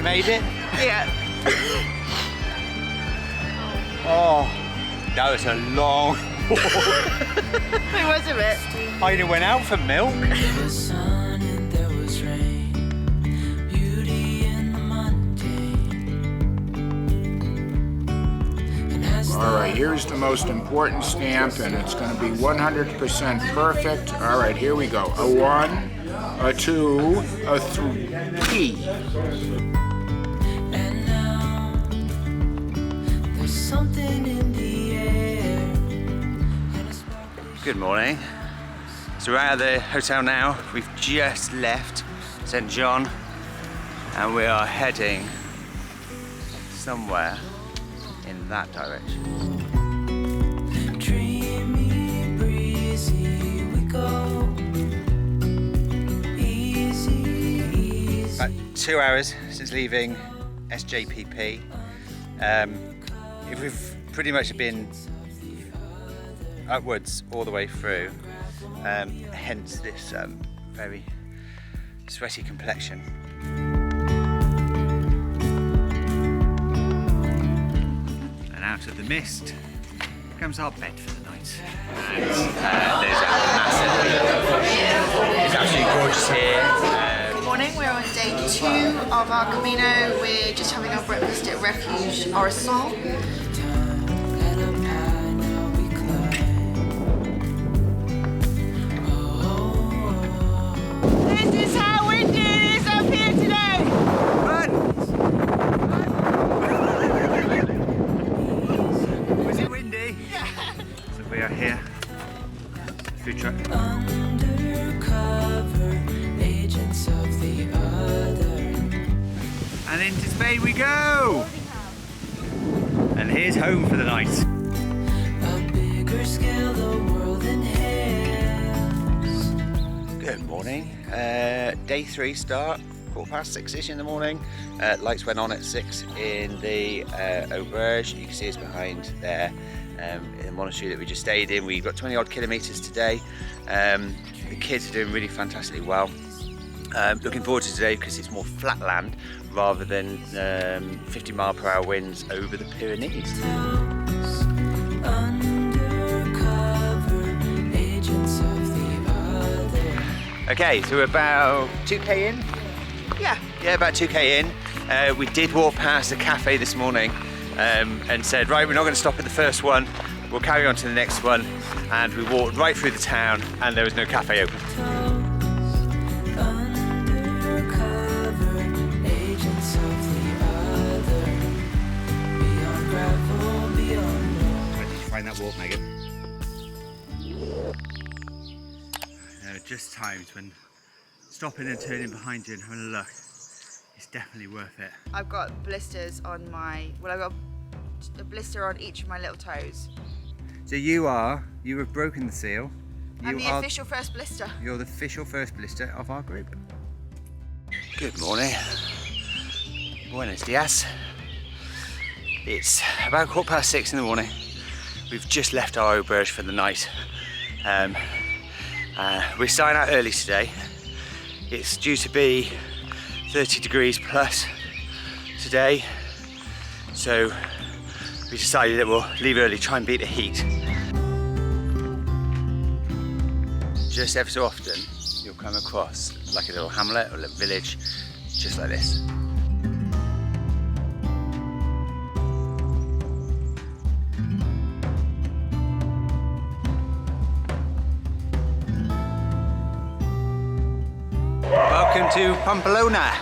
made it? Yeah. Oh, that was a long walk. It was a bit. I only went out for milk. All right, here's the most important stamp, and it's going to be 100% perfect. All right, here we go. A 1, a 2, a 3. And now there's something in the air. Good morning. So we're out of the hotel now. We've just left St. John and we are heading somewhere in that direction. Dreamy, breezy, we go. Easy, easy. About 2 hours since leaving SJPP. We've pretty much been upwards all the way through, hence this very sweaty complexion. And out of the mist comes our bed for the night. And there's a massive view. It's absolutely gorgeous here. Good morning, we're on day 2 of our Camino. We're just having our breakfast at Refuge Orisol. This is how windy it is up here today. Was it windy? Yeah. So we are here. Food truck. Undercover agents of the other. And into Spain we go! And here's home for the night. A bigger scale, the world inhales. Good morning. Day 3 start, 6:15ish in the morning. Lights went on at 6 in the auberge. You can see us behind there in the monastery that we just stayed in. We've got 20 odd kilometres today. The kids are doing really fantastically well. Looking forward to today because it's more flat land rather than 50-mile-per-hour winds over the Pyrenees. Undercover agents of the other. Okay, so we're about 2k in? Yeah. Yeah, about 2k in. We did walk past a cafe this morning and said, right, we're not going to stop at the first one. We'll carry on to the next one. And we walked right through the town and there was no cafe open. Undercover agents of the other. Beyond gravel, beyond road. How did you find that walk, Megan? Just times when stopping and turning behind you and having a look. It's definitely worth it. I've got blisters on my, I've got a blister on each of my little toes. So you have broken the seal. I'm the official first blister. You're the official first blister of our group. Good morning. Buenos dias. It's about 6:15 in the morning. We've just left our auberge for the night. We're starting out early today. It's due to be 30 degrees plus today. So we decided that we'll leave early, try and beat the heat. Just ever so often, you'll come across like a little hamlet or a little village, just like this. Welcome to Pamplona.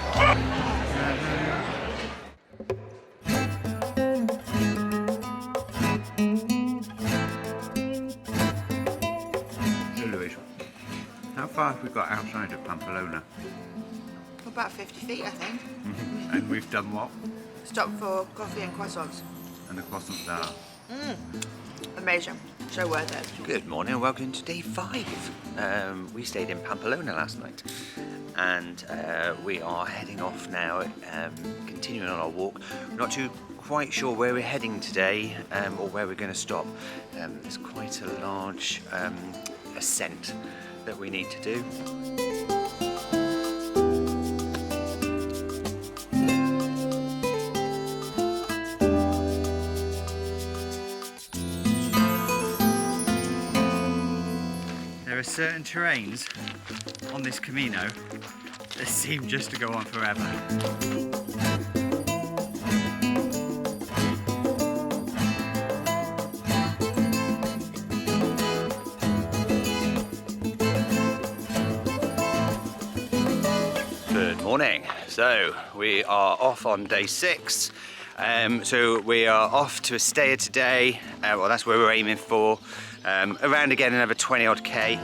How far have we got outside of Pamplona? About 50 feet, I think. And we've done what? Stop for coffee and croissants. And the croissants are? Amazing. So worth it. Good morning and welcome to day 5. We stayed in Pamplona last night and we are heading off now, continuing on our walk. We're not too quite sure where we're heading today or where we're going to stop. There's quite a large ascent that we need to do. certain terrains on this Camino that seem just to go on forever. Good morning. So we are off on day 6. So we are off to Estella today. Well, that's where we're aiming for. Around again another 20 odd K.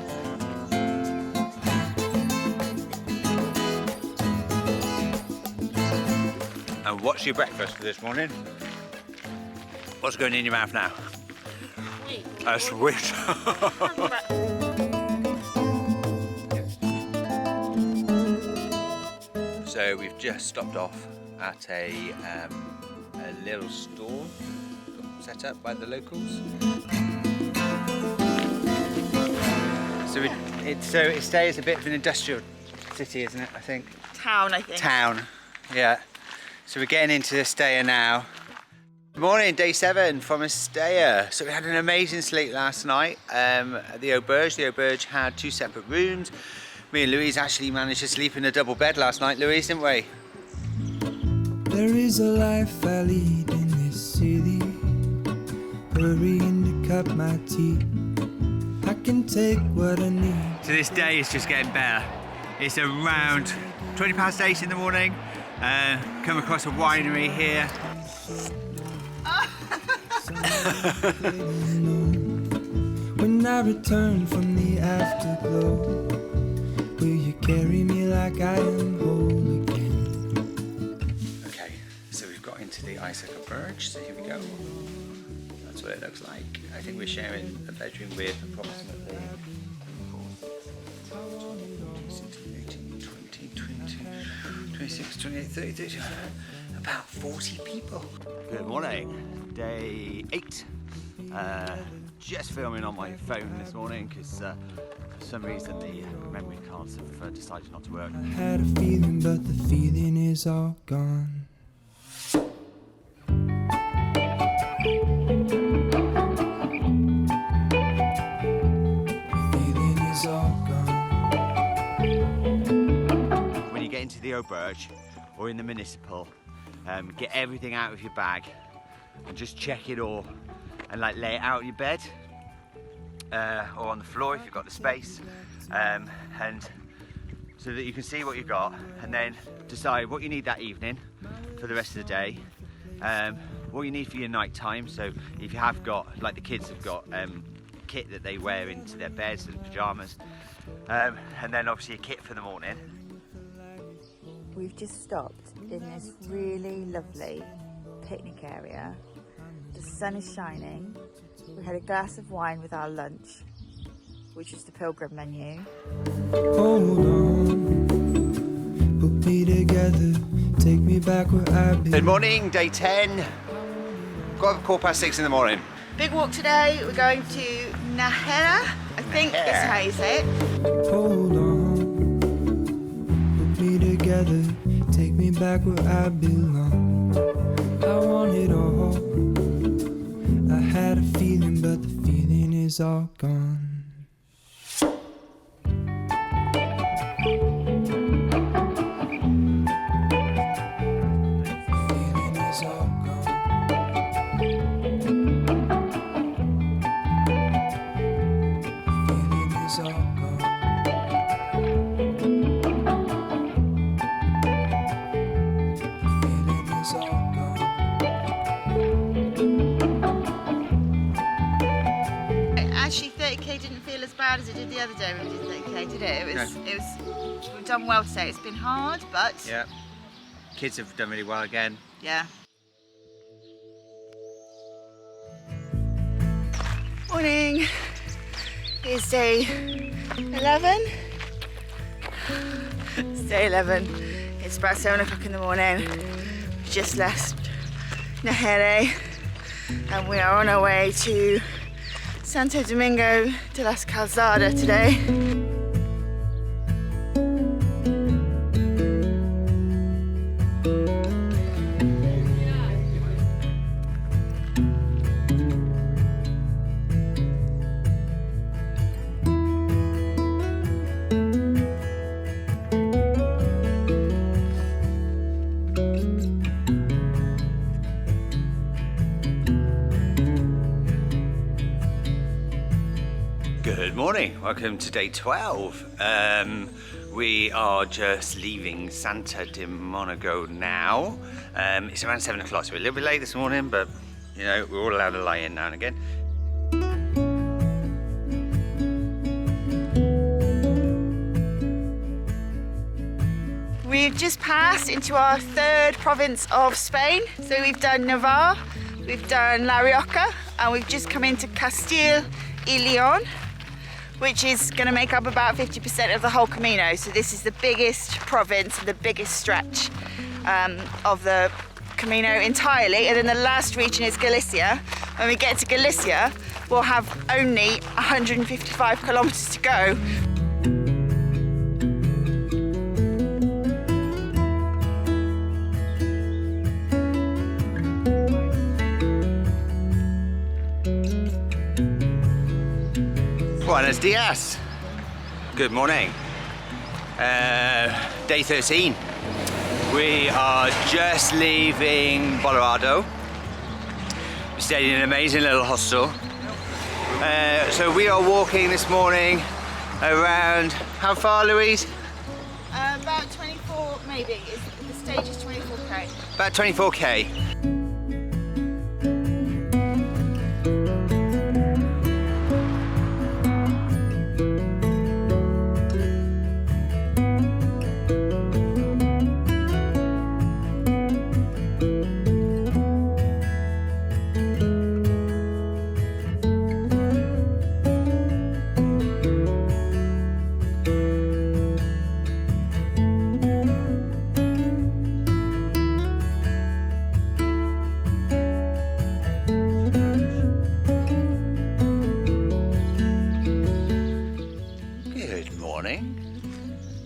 And what's your breakfast for this morning? What's going in your mouth now? A sweet. So we've just stopped off at a little store set up by the locals. So Estella is a bit of an industrial city, isn't it? I think. Town, I think. Town, yeah. So we're getting into Estella now. Good morning, day 7 from Estella. So we had an amazing sleep last night at the auberge. The auberge had 2 separate rooms. Me and Louise actually managed to sleep in a double bed last night, Louise, didn't we? There is a life I lead in this city, hurrying to cut my teeth. I can take what I need. So this day is just getting better. It's around 20 past 8 in the morning. Come across a winery here. When I return from the afterglow, will you carry me like I am whole again? Okay, so we've got into the icicle Burge, so here we go. That's what it looks like. I think we're sharing a bedroom with approximately 18, 20, 26, 28, 30, 30, about 40 people. Good morning, day 8. Just filming on my phone this morning because for some reason the memory cards have decided not to work. I had a feeling, but the feeling is all gone. When you get into the auberge or in the municipal, get everything out of your bag and just check it all and like lay it out on your bed or on the floor if you've got the space, and so that you can see what you've got and then decide what you need that evening for the rest of the day, what you need for your night time. So if you have got, like the kids have got kit that they wear into their beds and pyjamas, and then obviously a kit for the morning. We've just stopped in this really lovely picnic area. The sun is shining. We had a glass of wine with our lunch, which is the pilgrim menu. Hold on, put me together, take me back where I've been. Good morning, day 10. Got up at 6:15 in the morning. Big walk today. We're going to Nahera, I think is how you say it. Hold on, put me together, take me back where I belong. I want it all. I had a feeling, but the feeling is all gone. Actually, 30k didn't feel as bad as it did the other day when we did 30k, did it? We've done well today. It's been hard, but Yeah. Kids have done really well again. yeah. Morning. It's day 11. It's day 11. It's about 7 o'clock in the morning. We just left Nahera and we are on our way to Santo Domingo de las Calzada today. morning, welcome to day 12. We are just leaving Santa de Monaco now. It's around 7 o'clock, so we're a little bit late this morning, but you know, we're all allowed to lie in now and again. We've just passed into our third province of Spain. So we've done Navarre, we've done La Rioja, and we've just come into Castile y León, which is going to make up about 50% of the whole Camino. So this is the biggest province and the biggest stretch of the Camino entirely. And then the last region is Galicia. When we get to Galicia, we'll have only 155 kilometers to go. Buenos dias. Good morning. Day 13. We are just leaving Bolorado. We stayed in an amazing little hostel. So we are walking this morning around, how far, Louise? About 24, maybe. The stage is 24k. About 24k.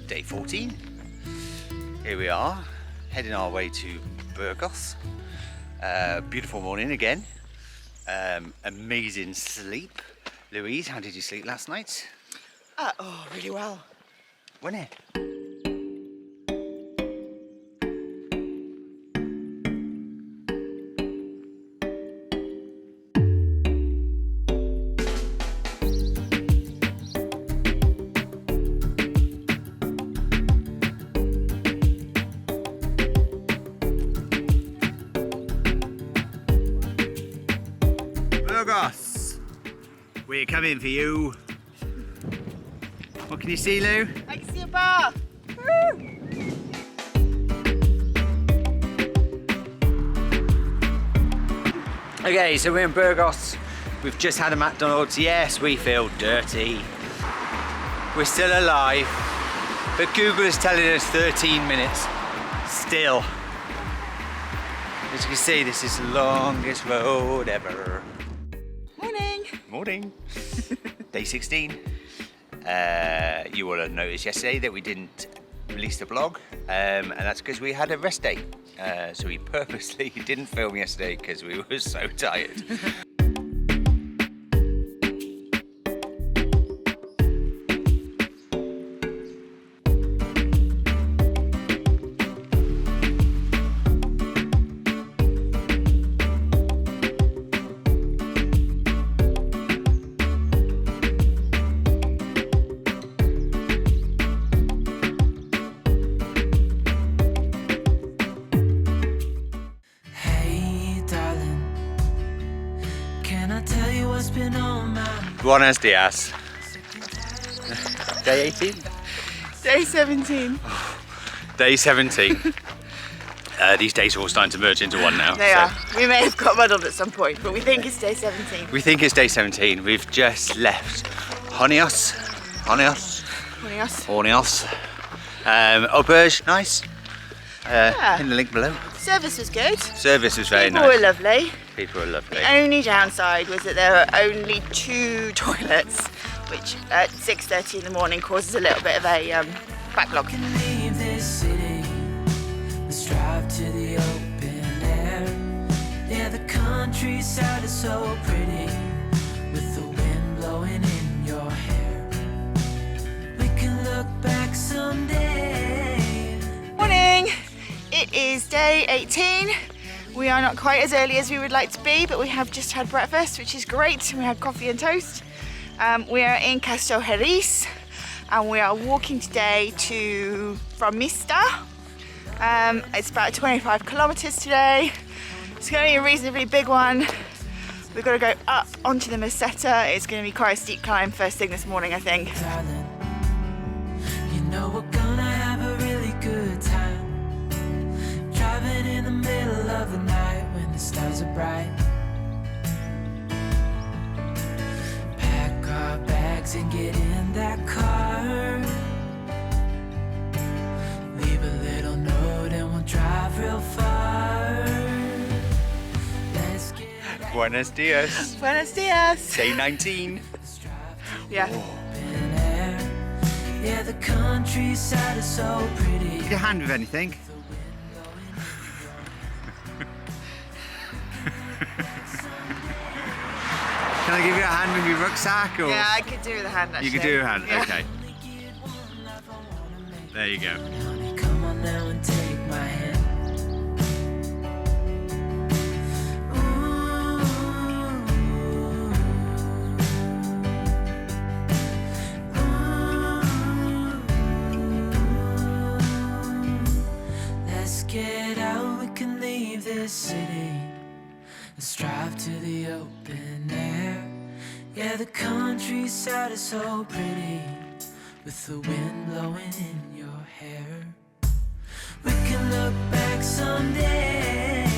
Day 14. Here we are, heading our way to Burgos. Beautiful morning again. Amazing sleep. Louise, how did you sleep last night? Oh, really well. Wasn't it? Burgos, we're coming for you. What can you see, Lou? I can see a bar. Woo! Okay, so we're in Burgos. We've just had a McDonald's. Yes, we feel dirty. We're still alive, but Google is telling us 13 minutes. Still. As you can see, this is the longest road ever. Morning. Morning. Day 16. You will have noticed yesterday that we didn't release the vlog, and that's because we had a rest day. So we purposely didn't film yesterday because we were so tired. Buenos dias. Day 18? Day 17. Day 17. These days are all starting to merge into one now. They are. We may have got muddled at some point, but we think it's day 17. We think it's day 17. We've just left Hornios. Auberge, nice. In the link below. Service was good. Service was very nice. People were lovely. People were lovely. The only downside was that there were only 2 toilets, which at 6:30 in the morning causes a little bit of a backlog. Leave this city, let's drive to the open air. Yeah, the countryside is so pretty, with the wind blowing in your hair. We can look back someday. Morning! It is day 18. We are not quite as early as we would like to be, but we have just had breakfast, which is great. We had coffee and toast. We are in Castellheris and we are walking today from Meseta. It's about 25 kilometers today. It's going to be a reasonably big one. We've got to go up onto the Meseta. It's going to be quite a steep climb first thing this morning, I think. Darling, you know we're gonna have a really good time. Driving in the middle of the night when the stars are bright. Pack our bags and get in that car. Leave a little note and we'll drive real far. Let's get out. Buenos dias. Buenos dias. Day 19. Yeah. Open air. Yeah, the countryside is so pretty. Need a hand with anything? Can I give you a hand with your rucksack? Or? Yeah, I could do with a hand actually. You could do a hand, Yeah. okay. There you go. Honey, come on now and take my hand. Let's get out, we can leave this city. Let's drive to the open air. Yeah, the countryside is so pretty, with the wind blowing in your hair. We can look back someday.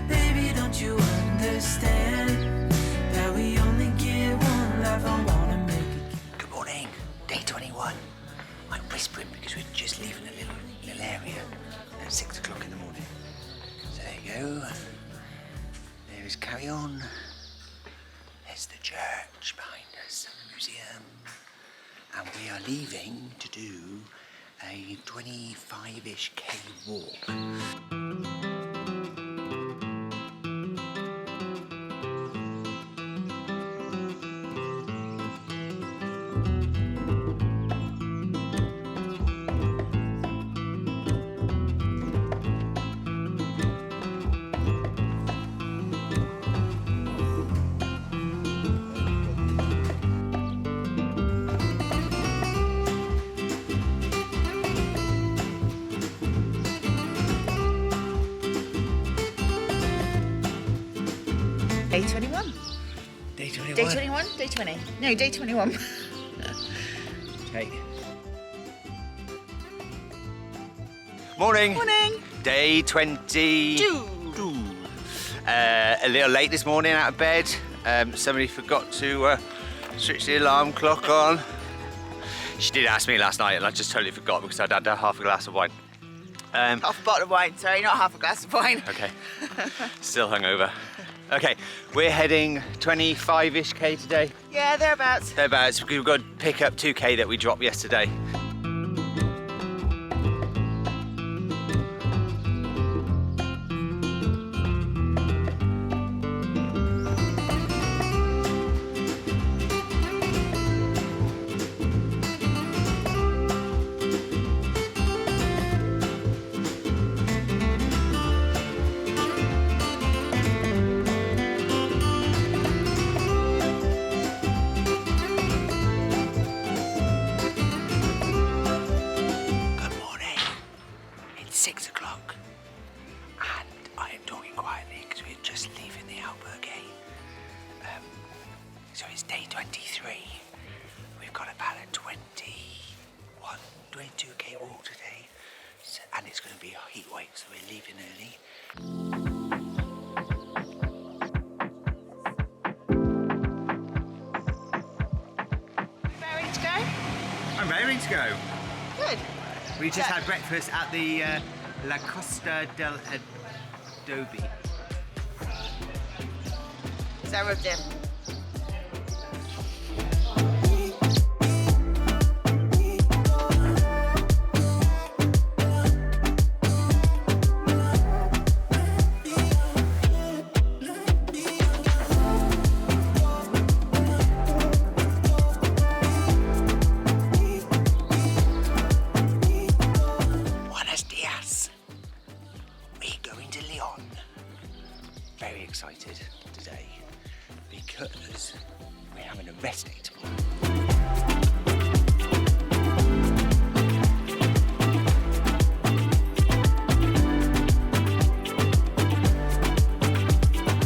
Baby, don't you understand that we only get one life? I wanna make it. Good morning, day 21. I'm whispering because we're just leaving a little area at 6 o'clock in the morning. So there you go. There is Carry On. There's the church behind us, the museum. And we are leaving to do a 25-ish K walk. Day 21. Day 21. Day 21? Day 20. No, day 21. Okay. Morning. Morning. Day 22. A little late this morning out of bed. Somebody forgot to switch the alarm clock on. She did ask me last night and I just totally forgot because I'd had half a glass of wine. Half a bottle of wine, sorry, not half a glass of wine. Okay, still hungover. Okay, we're heading 25-ish K today. Yeah, thereabouts. Thereabouts. We've got to pick up 2K that we dropped yesterday. Good morning. It's 6 o'clock. And I am talking quietly because we're just leaving the Albergue. So it's day 23. We've got about a 22K walk today. So, and it's going to be a heat wave, so we're leaving early. Ready to go? I'm ready to go. Good. We just Yeah. had breakfast at the La Costa del Adobe. Is that rubbed in? Buenos dias. We're going to Leon. Very excited today because we're having a rest day tomorrow.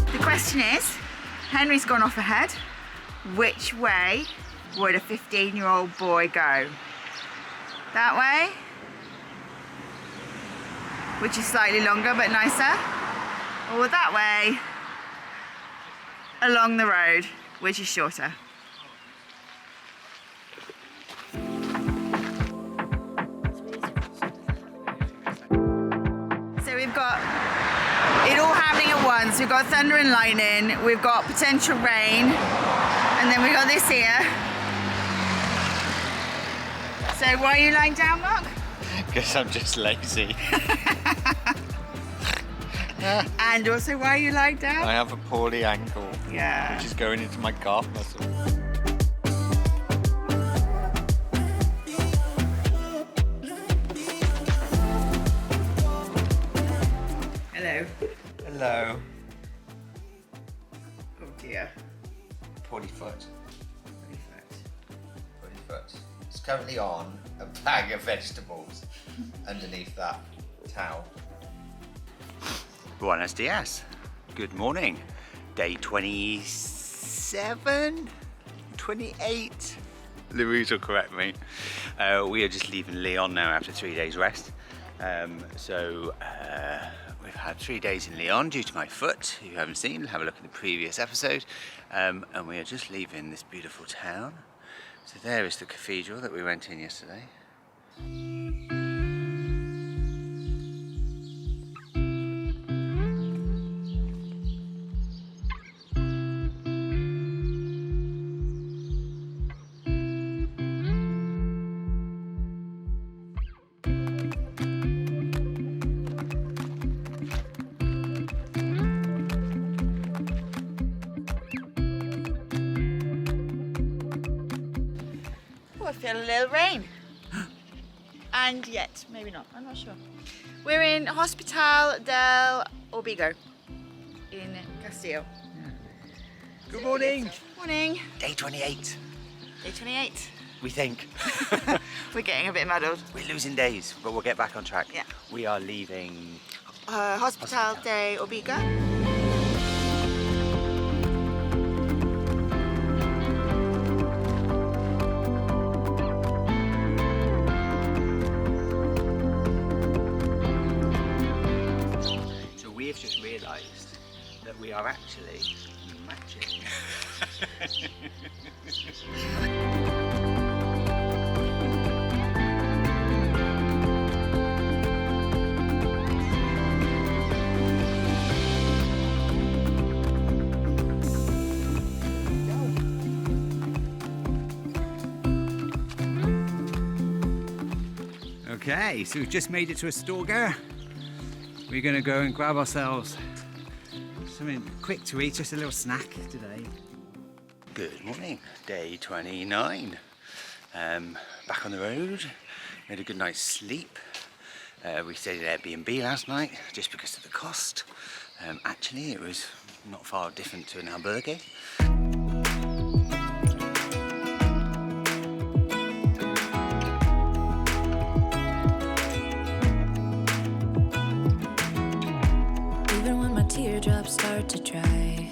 The question is, Henry's gone off ahead. Which way would a 15-year-old boy go? That way, which is slightly longer but nicer, or that way, along the road, which is shorter. So we've got it all happening at once. We've got thunder and lightning, we've got potential rain, and then we've got this here. So why are you lying down, Mark? Because I'm just lazy. And also, why are you lying down? I have a poorly ankle, Yeah. which is going into my calf muscle. Hello. Hello. Oh dear. Poorly foot. It's currently on a bag of vegetables underneath that towel. Buenos dias. Good morning. Day 27? 28? Louise will correct me. We are just leaving Lyon now after 3 days rest. We've had 3 days in Lyon due to my foot. If you haven't seen, have a look at the previous episode. And we are just leaving this beautiful town. So there is the cathedral that we went in yesterday. Oh, I feel a little rain. And yet, maybe not, I'm not sure. We're in Hospital del Orbigo in Castile. Good morning. Morning. Day 28, Day 28. we think. We're getting a bit muddled. We're losing days, but we'll get back on track. Yeah. We are leaving. Hospital de Orbigo. So we have just realised that we are actually matching. Okay, so we've just made it to Astorga. We're going to go and grab ourselves something quick to eat, just a little snack today. Good morning, day 29. Back on the road, we had a good night's sleep. We stayed at Airbnb last night just because of the cost. Actually, it was not far different to an albergue. Even when my teardrops start to dry,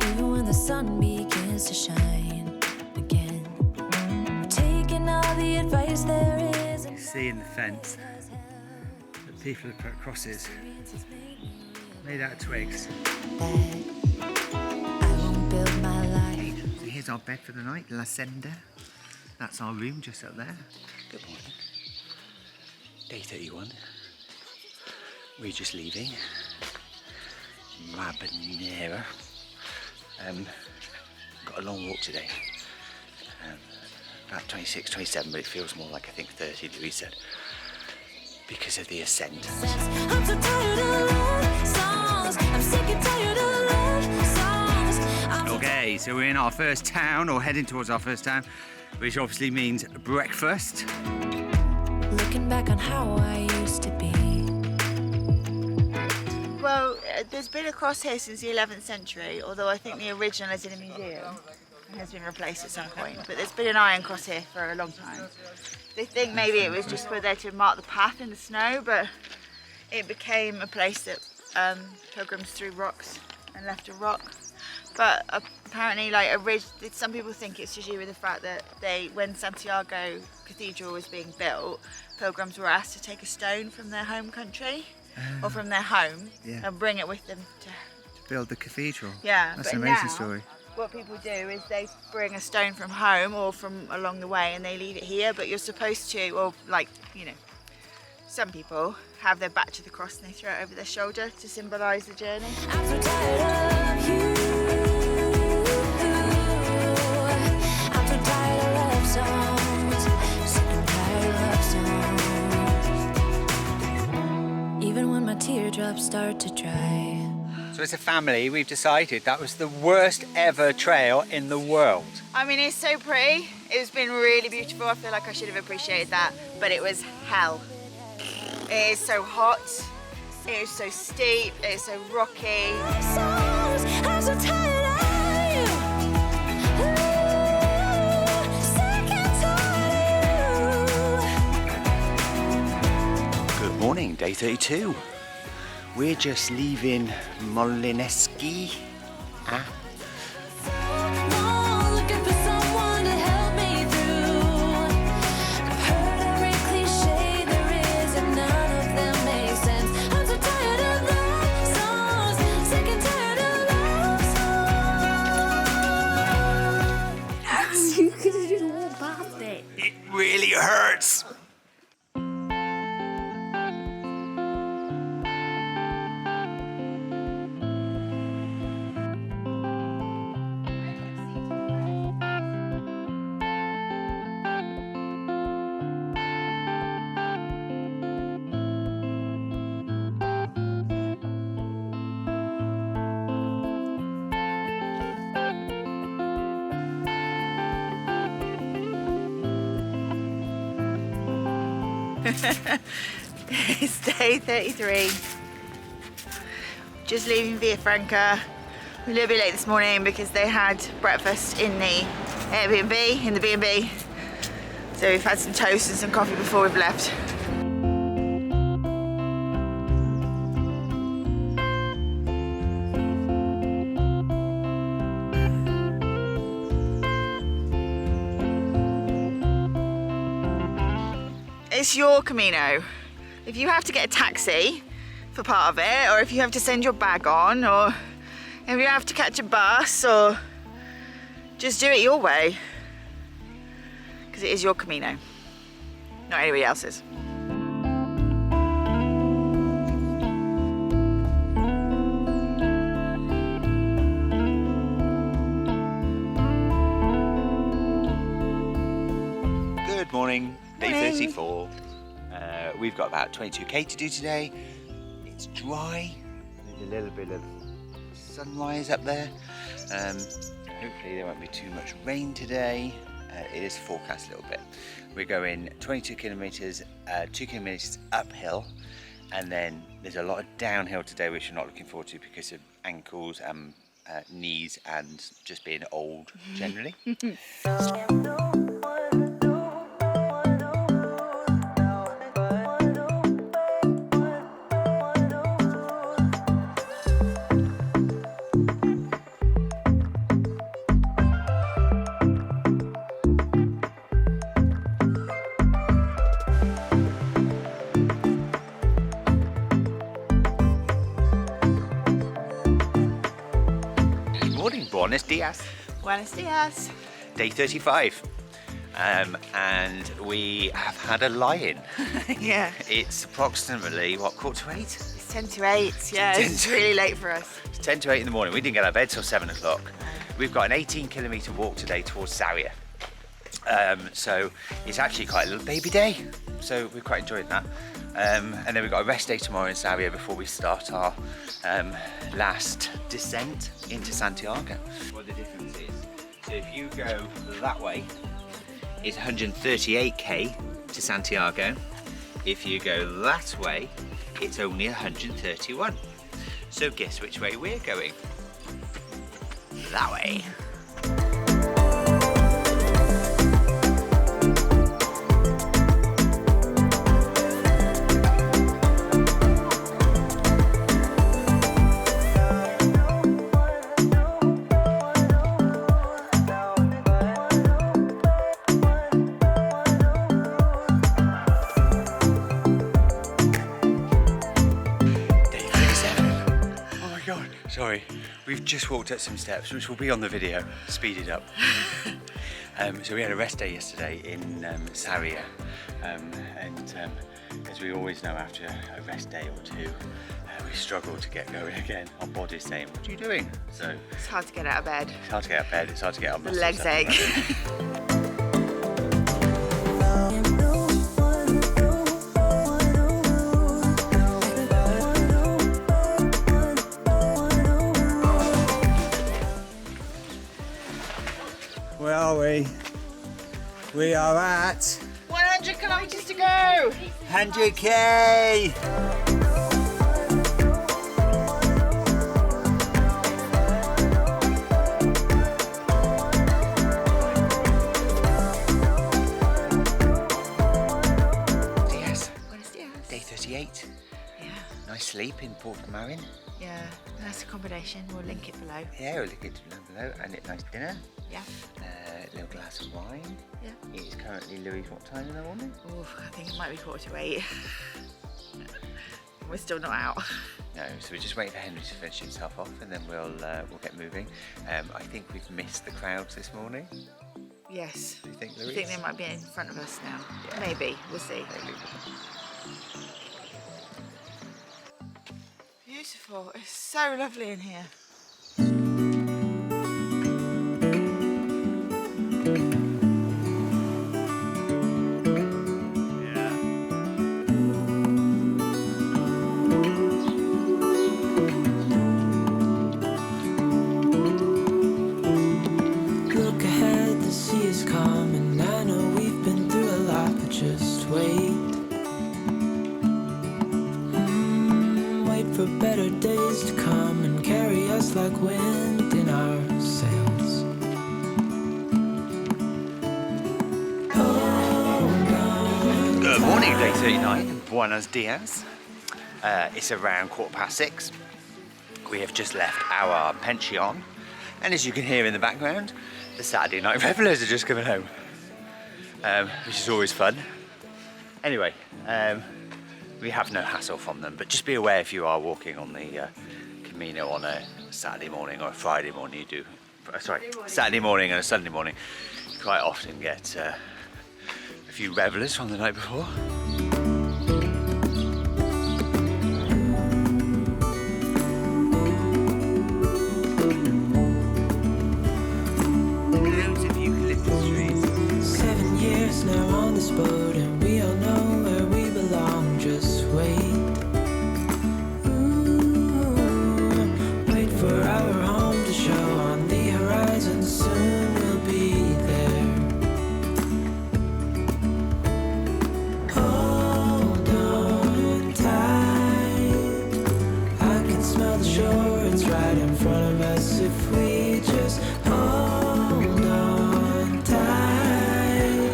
even when the sun begins to shine again, taking all the advice there is. Seeing the fence that people have put crosses made out of twigs. I won't build my life. So here's our bed for the night, La Senda. That's our room just up there. Good morning. Day 31. We're just leaving Mabanera. Got a long walk today. About 26, 27, but it feels more like I think 30, Louise said, because of the ascent. I'm so tired of love songs. I'm sick and tired of love songs. Okay, so we're in our first town, or heading towards our first town, which obviously means breakfast. Looking back on how I used to be. Well, there's been a cross here since the 11th century, although I think the original is in a museum and has been replaced at some point. But there's been an iron cross here for a long time. They think maybe it was just put there to mark the path in the snow, but it became a place that pilgrims threw rocks and left a rock. But apparently, some people think it's to do with the fact that when Santiago Cathedral was being built, pilgrims were asked to take a stone from their home country or from their home and bring it with them to build the cathedral. Yeah, that's but an amazing now, story. What people do is they bring a stone from home or from along the way and they leave it here, but you're supposed to, or some people have their back to the cross and they throw it over their shoulder to symbolise the journey. I'm so tired of you. I'm so tired of love songs. Sick and tired of love songs. Even when my teardrops start to dry. So as a family, we've decided that was the worst ever trail in the world. I mean, it's so pretty. It's been really beautiful. I feel like I should have appreciated that, but it was hell. It is so hot. It is so steep. It is so rocky. I'm so tired of you. Sick and tired of you. Good morning, day 32. We're just leaving Molineski. Looking for someone to help me through. I've heard every cliche there is, and none of them make sense. I'm so tired of love songs, sick and tired of love songs. You could have just walked past it. It really hurts. It's day 33. Just leaving Villafranca. We're a little bit late this morning because they had breakfast in the Airbnb, in the B&B. So we've had some toast and some coffee before we've left. It's your Camino. If you have to get a taxi for part of it, or if you have to send your bag on, or if you have to catch a bus, or just do it your way. Because it is your Camino, not anybody else's. Good morning, day Morning. 34. We've got about 22k to do today. It's dry. There's a little bit of sunrise up there. Hopefully there won't be too much rain today. It is forecast a little bit. We're going 22 kilometers, 2 kilometers uphill, and then there's a lot of downhill today, which I'm not looking forward to because of ankles and knees and just being old generally. Buenos dias. Buenos dias. Day 35. And we have had a lie-in. Yeah. It's approximately, what, 7:45? It's 10 to 8. Yeah, 10 it's to- really late for us. It's 10 to 8 in the morning. We didn't get out of bed till 7 o'clock. We've got an 18-kilometre walk today towards Sarria. So it's actually quite a little baby day. So we're quite enjoying that. And then we've got a rest day tomorrow in Sarria before we start our last descent into Santiago. What the difference is, so if you go that way, it's 138k to Santiago. If you go that way, it's only 131. So guess which way we're going? That way. Sorry, we've just walked up some steps, which will be on the video, speeded up. So we had a rest day yesterday in Sarria, and as we always know, after a rest day or two, we struggle to get going again. Our body's saying, "What are you doing?" So It's hard to get out of bed. it's hard to get out of bed. It's hard to get our The muscles legs up. ache. Where are we? We are at 100 kilometres to go! 100k! Yes, Buenos dias. day 38. Yeah, Nice sleep in Port Marin. yeah. Nice accommodation. We'll link it below. Yeah, we'll look at it below, and a nice dinner. Yeah. A little glass of wine. Yeah. It's currently, Louis, what time in the morning? Oh, I think it might be 4:45. We're still not out. No, so we're just waiting for Henry to finish himself off, and then we'll get moving. I think we've missed the crowds this morning. Yes. Do you think, I Louis? think they might be in front of us now. Yeah. Maybe. We'll see. Maybe. Beautiful. It's so lovely in here. Look ahead, the sea is calm, and I know we've been through a lot, but just wait. Wait for better days to come and carry us like wind in our sails. Good morning, day 39. Buenos dias. It's around 6:15. We have just left our pension, and as you can hear in the background, the Saturday night revellers are just coming home, which is always fun. Anyway, we have no hassle from them, but just be aware if you are walking on the Camino on a Saturday morning or a Friday morning, you do, Saturday morning and a Sunday morning, you quite often get a few revellers from the night before. Loads of eucalyptus trees. 7 years now on this boat, and we all know where we belong. Just wait. Wait for our home to show on the horizon. Soon we'll be there. Hold on tight. I can smell the shore. It's right in front of us if we just hold on tight.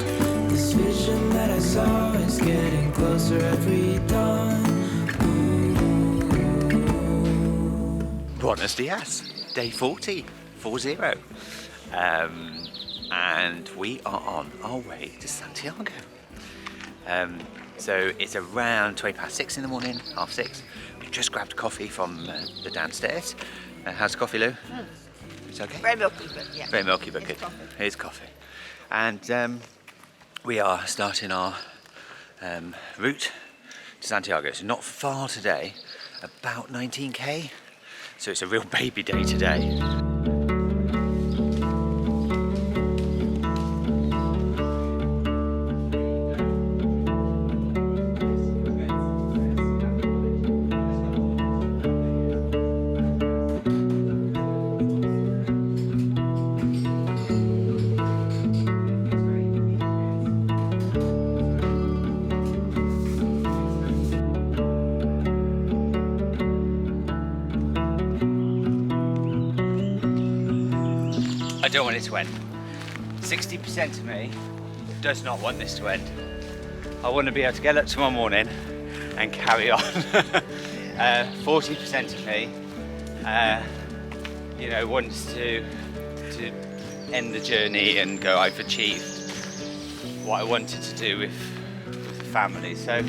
This vision that I saw is getting closer every dawn. Buenos dias, day 40. And we are on our way to Santiago. So it's around 6:20 in the morning, 6:30. We've just grabbed coffee from the downstairs. How's the coffee, Lou? It's okay? Very milky, but yeah. Very milky, but It's good. coffee. Here's coffee. And we are starting our route to Santiago. So not far today, about 19k. So it's a real baby day today. don't want it to end. 60% of me does not want this to end. I want to be able to get up tomorrow morning and carry on. 40% of me, you know, wants to end the journey and go, I've achieved what I wanted to do with the family. So.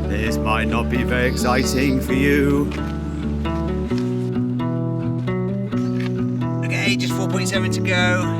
This might not be very exciting for you. Okay, just 4.7 to go.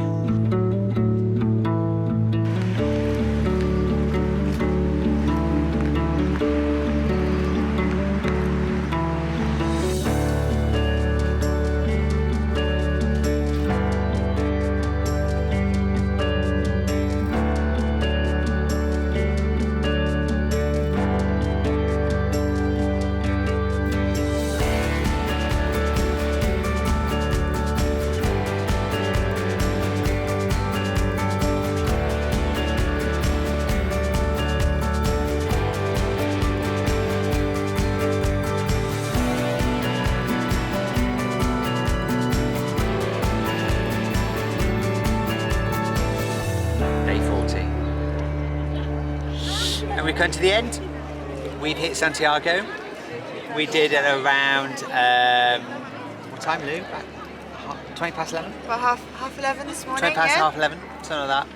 And we've come to the end. We've hit Santiago. We did at around, what time, Lou? About 20 past 11? About half 11 this morning. 20 past yeah? half 11, something like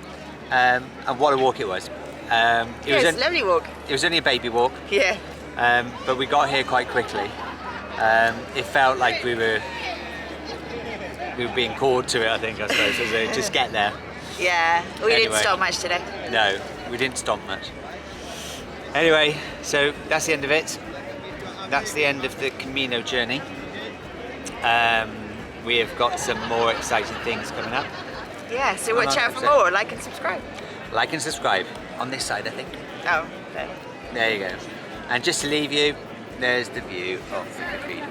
that. And what a walk it was. It was a lovely walk. It was only a baby walk. Yeah. But we got here quite quickly. It felt like we were being called to it, I think, I suppose. So just get there. Yeah. We didn't Anyway. stop much today. No, we didn't stop much. Anyway, so that's the end of it. That's the end of the Camino journey. We have got some more exciting things coming up. Yeah, so watch out for 100%. more. Like and subscribe. Like and subscribe on this side, I think. Oh, okay. There you go. And just to leave you, there's the view of the cathedral.